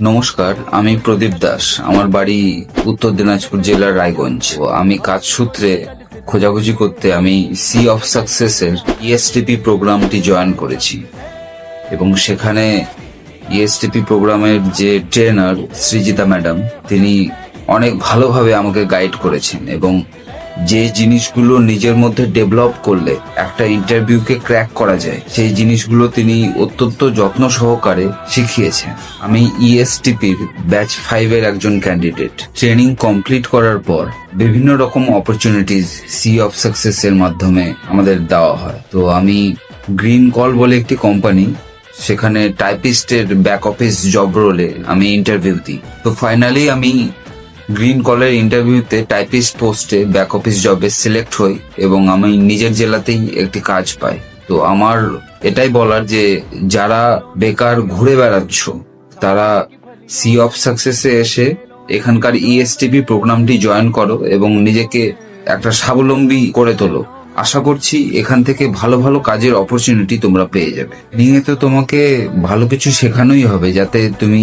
নমস্কার, আমি প্রদীপ দাস। আমার বাড়ি উত্তর দিনাজপুর জেলার রায়গঞ্জ। আমি কাজ সূত্রে খোঁজাখুঁজি করতে আমি সি অফ সাকসেসের ইএসটিপি প্রোগ্রামটি জয়েন করেছি এবং সেখানে ইএসটিপি প্রোগ্রামের যে ট্রেনার সৃজিতা ম্যাডাম, তিনি অনেক ভালোভাবে আমাকে গাইড করেছেন এবং যে জিনিসগুলো নিজের মধ্যে ডেভেলপ করলে একটা ইন্টারভিউকে ক্র্যাক করা যায় সেই জিনিসগুলো তিনি অত্যন্ত যত্ন সহকারে শিখিয়েছেন। আমি ইএসটিপির ব্যাচ 5 এর একজন ক্যান্ডিডেট। ট্রেনিং কমপ্লিট করার পর বিভিন্ন রকম অপরচুনিটিস সি অফ সাকসেস এর মাধ্যমে আমাদের দেওয়া হয়। তো আমি গ্রিন কল বলে একটি কোম্পানি, সেখানে টাইপিস্টের ব্যাক অফিস জব রোলে আমি ইন্টারভিউ দিই। তো ফাইনালি আমি গ্রিন কলের ইন্টারভিউতে টাইপিস্ট পোস্টে ব্যাক অফিস জবে সিলেক্ট হই এবং আমি নিজের জেলাতেই একটি কাজ পাই। তো আমার এটাই বলার যে যারা বেকার ঘুরে বেড়াচ্ছ তারা সি অফ সাকসেসে এসে এখানকার ইএসটিপি প্রোগ্রামটি জয়েন করো এবং নিজেকে একটা স্বাবলম্বী করে তোলো। আশা করছি এখান থেকে ভালো ভালো কাজের অপরচুনিটি তোমরা পেয়ে যাবে। নিয়মিত তোমাকে ভালো কিছু শেখানোই হবে যাতে তুমি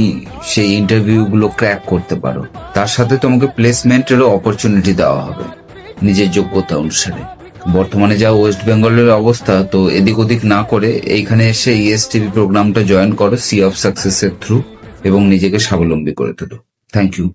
সেই ইন্টারভিউ গুলো ক্র্যাক করতে পারো। তার সাথে তোমাকে প্লেসমেন্টেরও অপরচুনিটি দেওয়া হবে নিজের যোগ্যতা অনুসারে। বর্তমানে যা ওয়েস্ট বেঙ্গলের অবস্থা, তো এদিক ওদিক না করে এইখানে এসে ইএসটিভি প্রোগ্রামটা জয়েন করো সি অফ সাকসেস এর থ্রু এবং নিজেকে স্বাবলম্বী করে তোলো। Thank you.